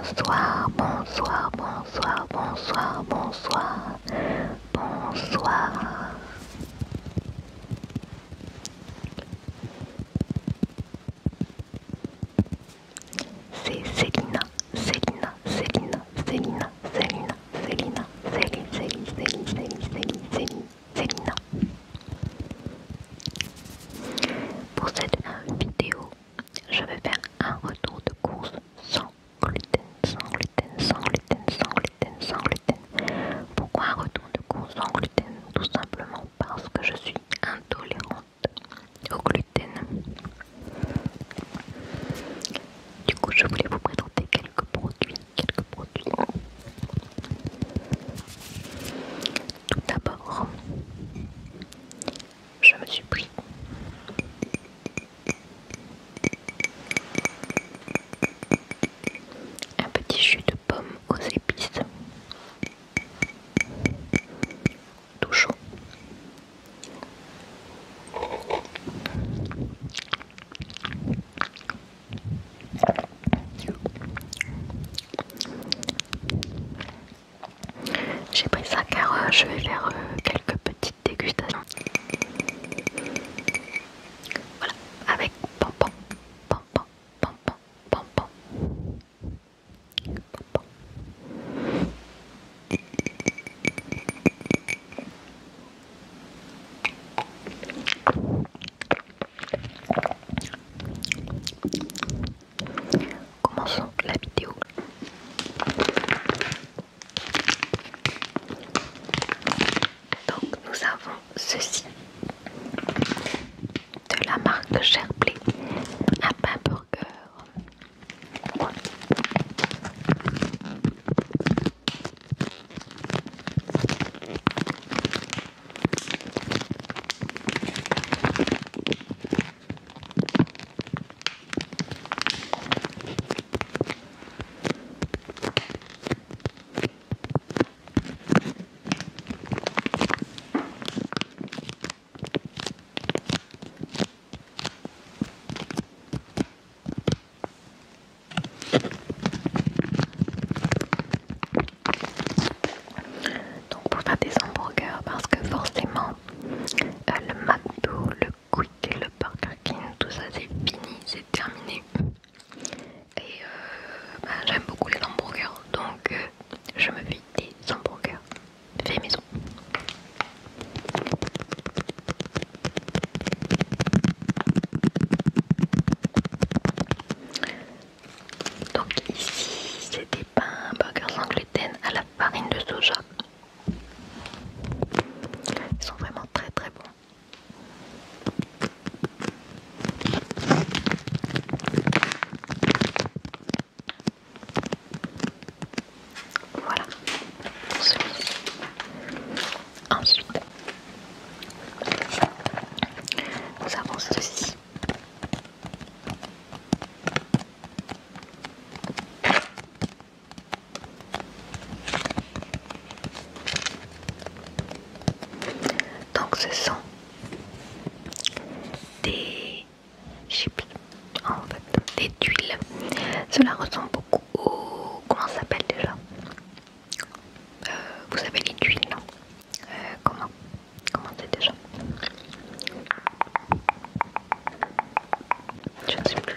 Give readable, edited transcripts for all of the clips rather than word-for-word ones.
Bonsoir, bonsoir, bonsoir, bonsoir, bonsoir, bonsoir. C'est Célina, Célina, Célina, Célina, Célina, Célina, Célina. Pour cette vidéo, je vais faire un retour de course sans gluten, sans gluten, sans gluten, sans gluten, sans gluten. Pourquoi un retour de course sans gluten? Tout simplement parce que je suis intolérante au gluten. Du coup, je voulais vous présenter quelques produits. Tout d'abord, je me suis pris un petit jus de pomme aux épices, tout chaud. J'ai pris ça car je vais faire quelques petites dégustations. Voilà, avec pampan, pampan, pampan, pampan, pampan. Commençons la vidéo. Donc nous avons ceci de la marque Sherplay, un pain burger. Donc pour faire des hamburgers, parce que forcément le McDo, le Quick, le Burger King, tout ça c'est fini, c'est terminé. Et j'aime beaucoup les hamburgers, donc je me fais des hamburgers faits maison. Donc ici c'est des pains burgers sans gluten à la farine de soja. Ils sont vraiment très très bons. Voilà pour celui-ci. Ensuite, nous avons ceci. Donc ce sont des chips, en fait, des tuiles. Cela ressemble beaucoup au... comment ça s'appelle déjà? Vous savez les tuiles, non? Comment c'est déjà? Je ne sais plus.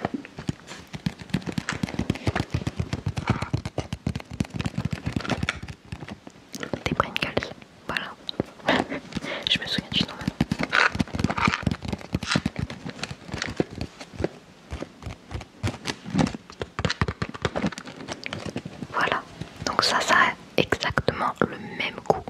Des Pringles, voilà. Je me souviens du nom. Voilà, donc ça a exactement le même goût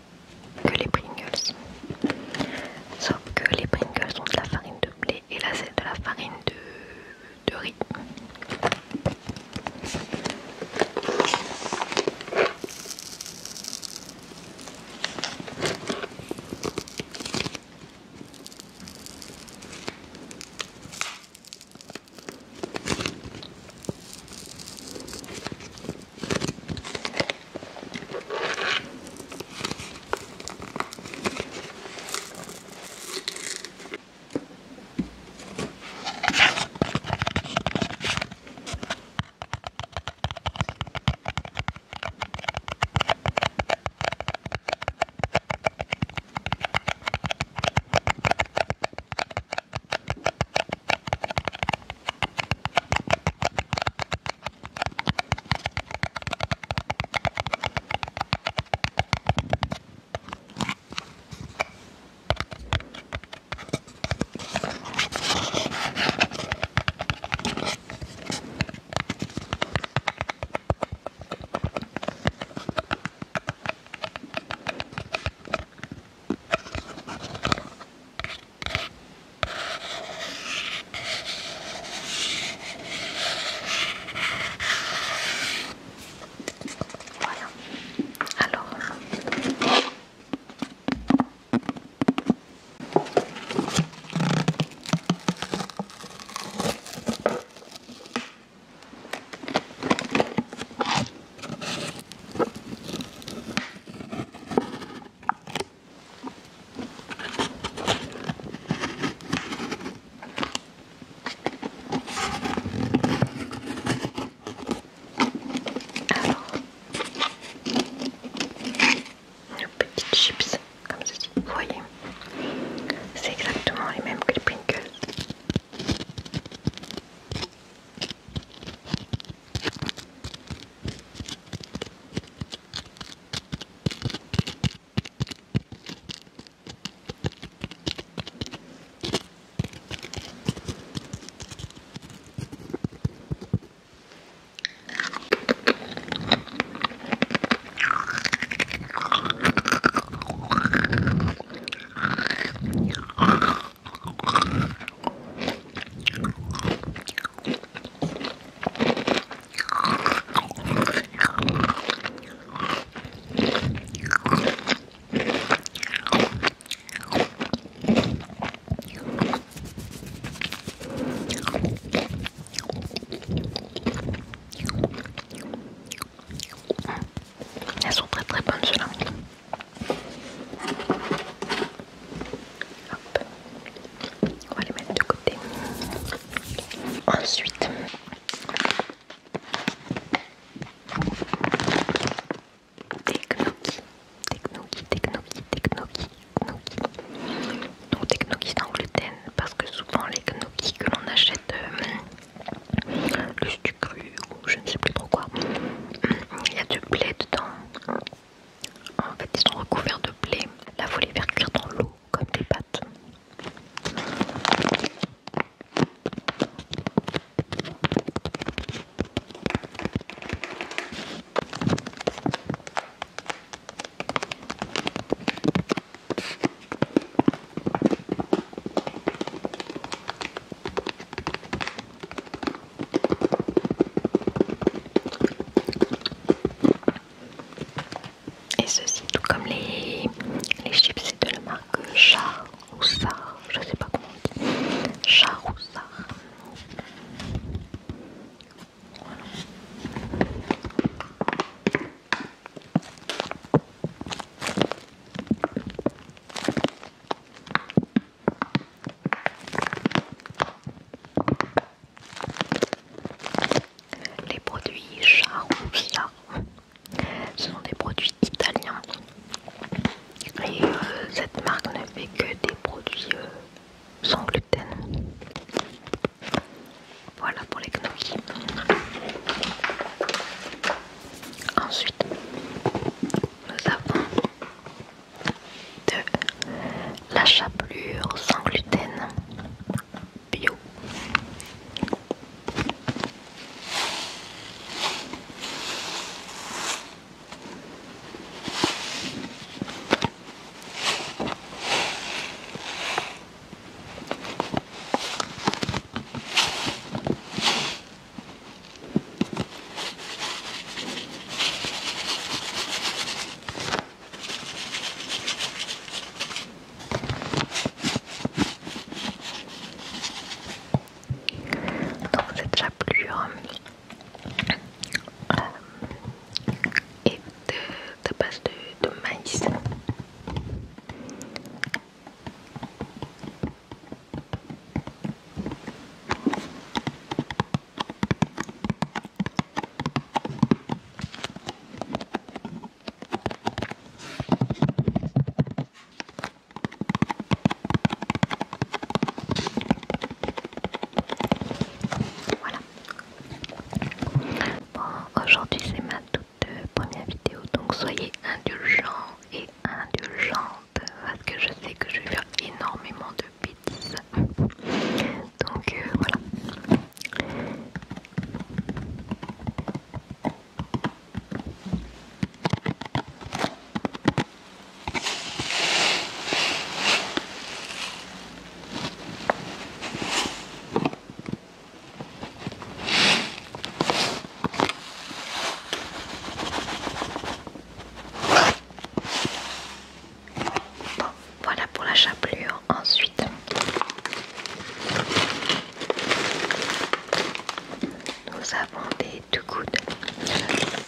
Too Good,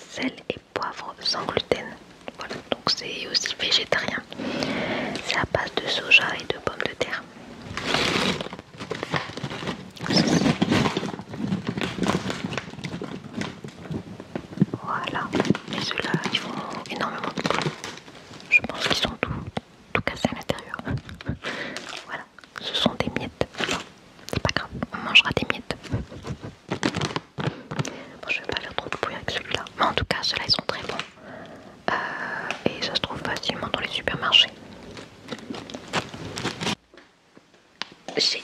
sel et poivre sans gluten. Voilà, donc c'est aussi végétarien. C'est à base de soja et de pommes de terre. Voilà, et ceux-là ils font énormément de bruit. Je pense qu'ils sont tout cassés à l'intérieur. Voilà, ce sont des miettes. Non, c'est pas grave, on mangera des miettes. Bon, je vais pas faire trop de bruit avec celui-là, mais en tout cas, ceux-là ils sont très bons. Et ça se trouve facilement dans les supermarchés. J'ai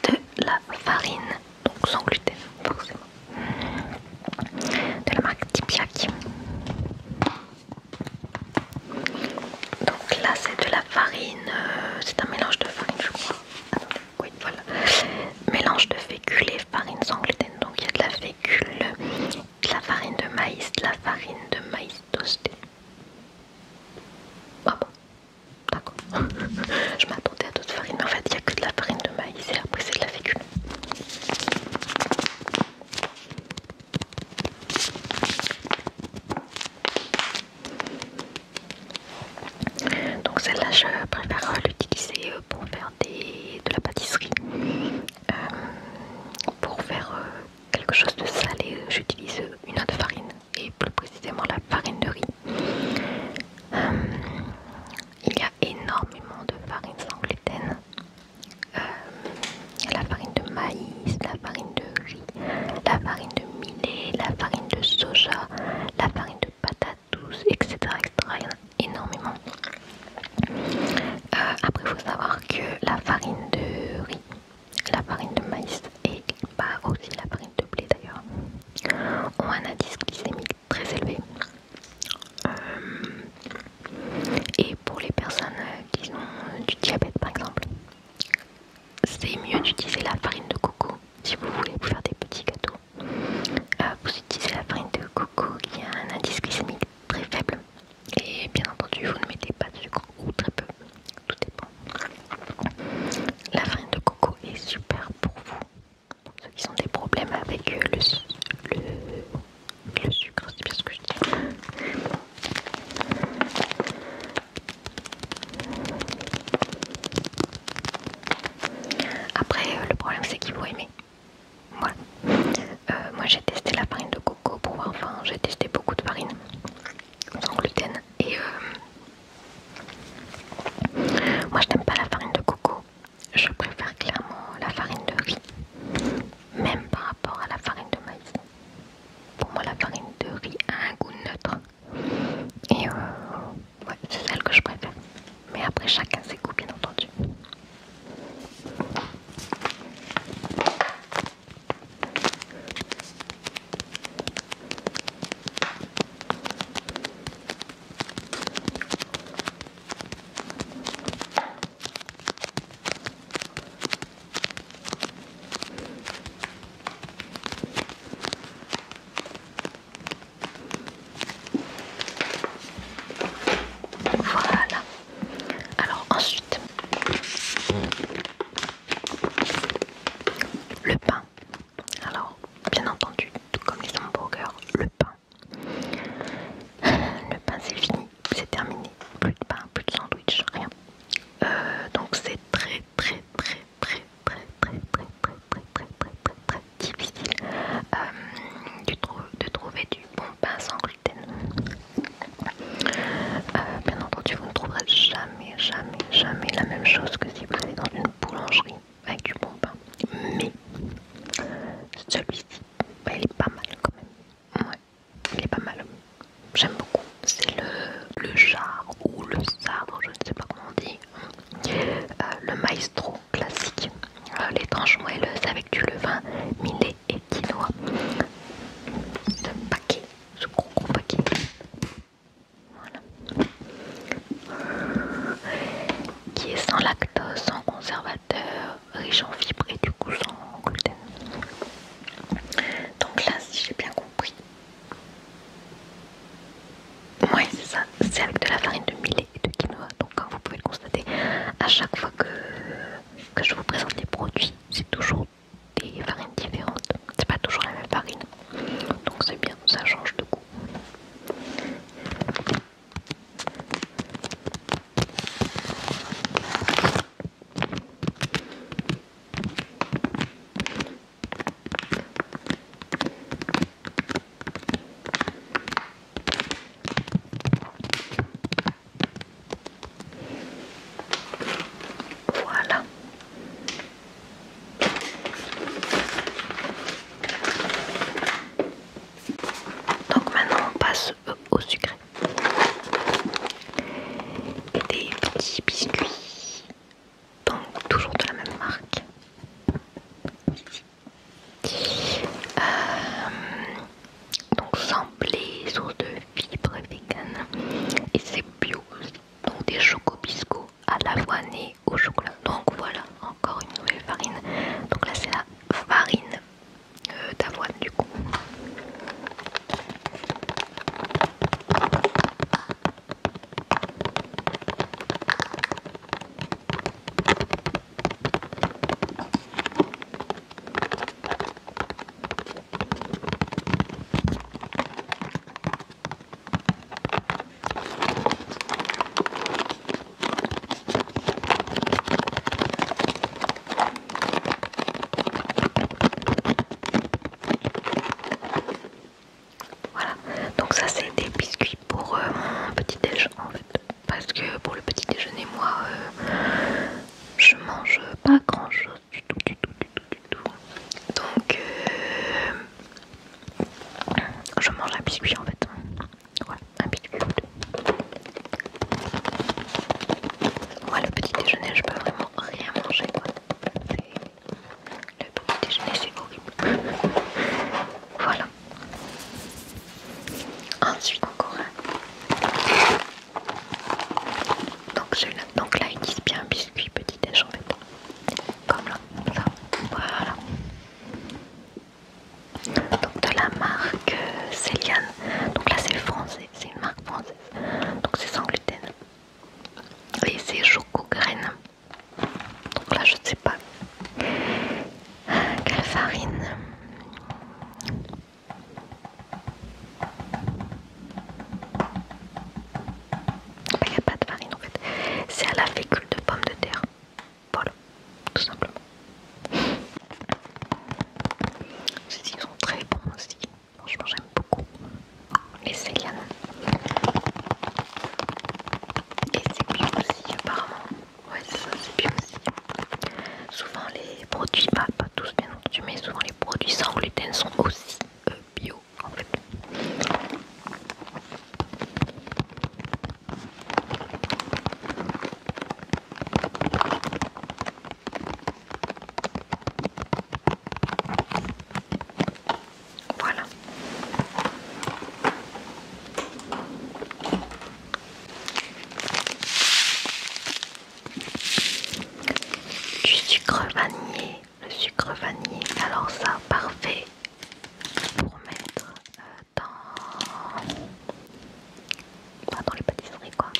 de la farine, donc sans gluten, forcément. De la marque Tipiak. Donc là, c'est de la farine, c'est un mélange de farine, je crois. Attendez, oui, voilà. Mélange de fécule et farine sans gluten. Donc il y a de la fécule, de la farine de maïs, de la farine de maïs toasté. Ah bon, d'accord. Je m'attendais à d'autres farines, mais en fait il n'y a que de la farine de maïs et après c'est de la fécule. Donc celle-là je préfère l'utiliser pour faire de la pâtisserie. Pour faire quelque chose de salé, j'utilise une autre farine et plus précisément la farine de riz. Il y a énormément de farine sans gluten. La farine de maïs, la farine de riz, la farine de millet, la farine de soja, la farine de patates douces, etc. Il y en a énormément. Après, il faut savoir que la farine de riz, la farine de maïs et aussi la farine de blé d'ailleurs ont un indice glycémique très élevé. Et pour les personnes qui ont du diabète par exemple, c'est mieux d'utiliser la farine de coco si vous voulez vous faire des petits gâteaux. Vous utilisez la farine de coco qui a un indice glycémique très faible et bien entendu vous ne mettez pas de sucre ou très peu, tout dépend. La farine de coco est super pour vous, pour ceux qui ont des problèmes avec le sucre, c'est bien ce que je dis. Après, le problème c'est qu'il faut aimer. Voilà. Moi j'ai testé la farine de coco pour voir, enfin j'ai testé beaucoup de farines sans gluten et moi je n'aime pas la farine de coco. Je préfère clairement la farine de riz, même par rapport à la farine de maïs. Pour moi la farine de riz a un goût neutre et ouais, c'est celle que je préfère. Mais après chacun ses goûts bien entendu. Voilà. Alors ensuite, le pain. Alors, bien entendu, tout comme les hamburgers, le pain. Le pain c'est fini, c'est terminé. Plus de pain, plus de sandwich, rien. Donc c'est très difficile de trouver du bon pain sans gluten. Bien entendu, vous ne trouverez jamais la même chose que si vous allez dans une boulangerie avec du bon pain. Mais celui-ci, il est pas mal quand même. Ouais, il est pas mal. J'aime beaucoup. C'est le jar ou le sarre, je ne sais pas comment on dit. Le maestro classique. Les tranches moelleuses avec du levain, millet et quinoa. Ce paquet, ce gros paquet. Voilà. Qui est sans lactose, sans conservateur, riche en fibres et du coup sans gluten. Donc là biscuit en fait. Voilà, un biscuit ou deux. Moi le petit déjeuner je peux vraiment rien manger quoi. Le petit déjeuner c'est horrible. Voilà. Ensuite encore un. Donc là ils disent bien biscuit petit déj en fait. Comme là, ça. Voilà. Donc de la marque Céliane. Donc là c'est français, c'est une marque française. Donc c'est sans gluten. Et c'est choco graine. Donc là je ne sais pas quelle farine. Il n'y a pas de farine en fait. C'est à la fécule de pommes de terre. Voilà, tout simplement. Ils sont très bons aussi. Franchement j'aime beaucoup les Céliane. Et c'est bio aussi apparemment. Ouais c'est ça, c'est bio aussi. Souvent les produits, pas tous bien entendu, mais souvent les produits sans gluten sont aussi bio en fait. Voilà. Du sucre vanillé. Le sucre vanillé, alors ça, parfait pour mettre dans les pâtisseries quoi.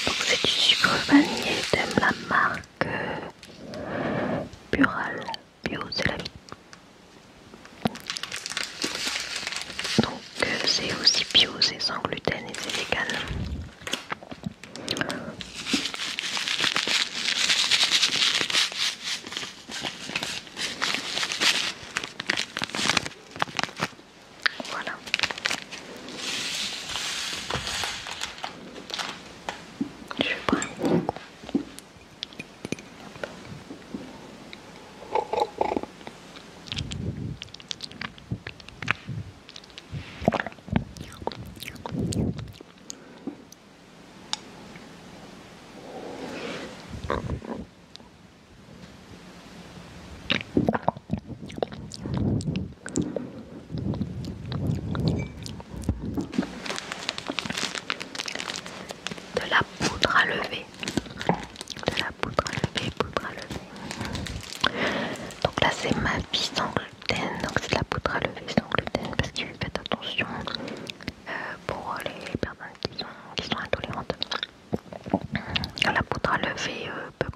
Donc c'est du sucre vanillé de la marque Bural. Bio c'est la vie. Donc c'est aussi bio, c'est sans gluten et c'est vegan. Voilà. Je vais prendre un coup. De la poudre à lever. De la poudre à lever, poudre à lever. Donc là c'est ma vie sans gluten. Donc c'est de la poudre à lever sans gluten parce que faites attention pour les personnes qui sont intolérantes. La poudre à lever peut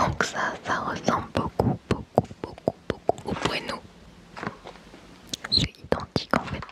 Donc ça ressemble beaucoup au bueno. C'est identique en fait.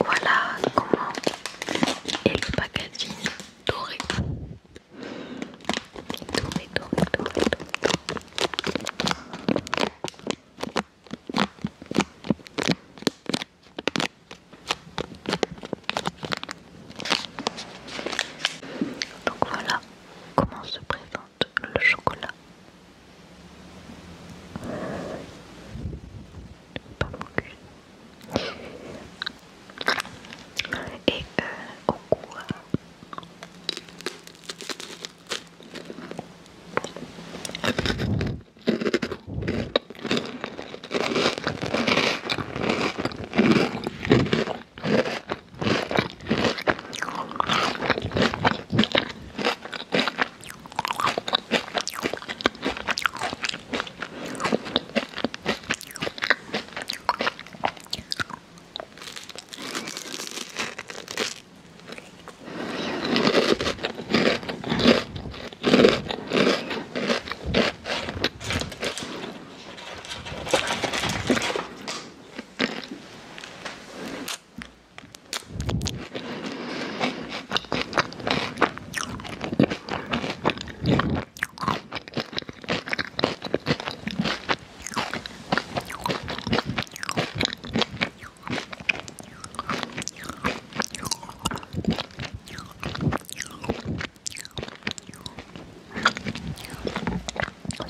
Voilà comment est le packaging doré. Doré. Donc voilà comment se présente le chocolat. Pas beaucoup. Et au goût,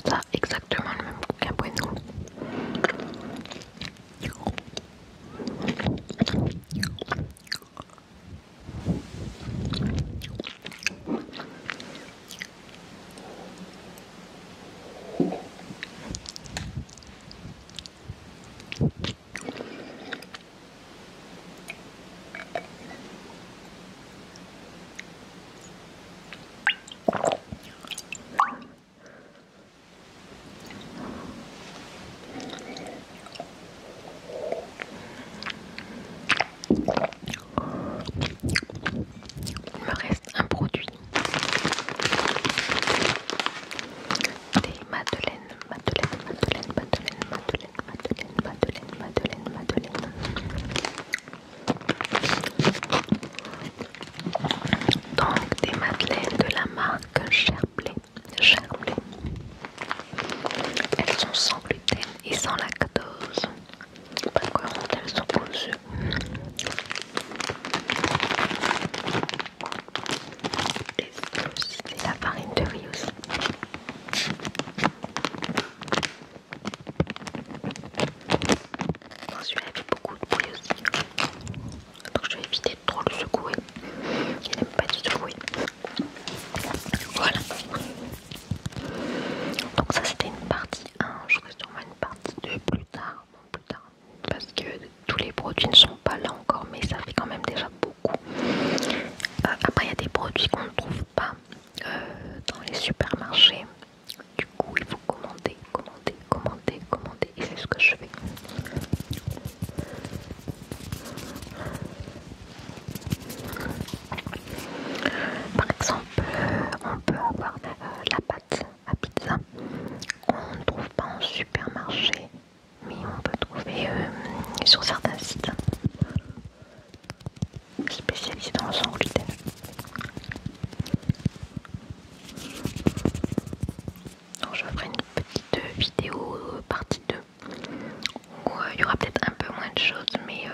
ça a exactement le même goût qu'un bueno. Il me reste un produit. Des madeleines. Donc des madeleines de la marque Gerblé. Elles sont sans gluten et sans lactose. Par contre, elles sont aux œufs. Et c'est la farine de riz aussi. Celui-là fait beaucoup de bruit aussi. Donc je vais éviter de trop le secouer. Il n'aime pas du secouer. Voilà. Donc ça c'était une partie 1. Je ferai sûrement une partie 2 plus tard. Parce que tous les produits ne sont pas là encore. Mais ça fait quand même déjà beaucoup. Après il y a des produits qu'on ne trouve pas dans les supermarchés. Du coup il faut commander. Et c'est ce que je fais. Par exemple, on peut avoir la pâte à pizza qu'on ne trouve pas en supermarché, mais on peut trouver sur certains sites spécialisés dans le sans gluten. Donc je ferai une petite vidéo partie 2 où il y aura peut-être un peu moins de choses, mais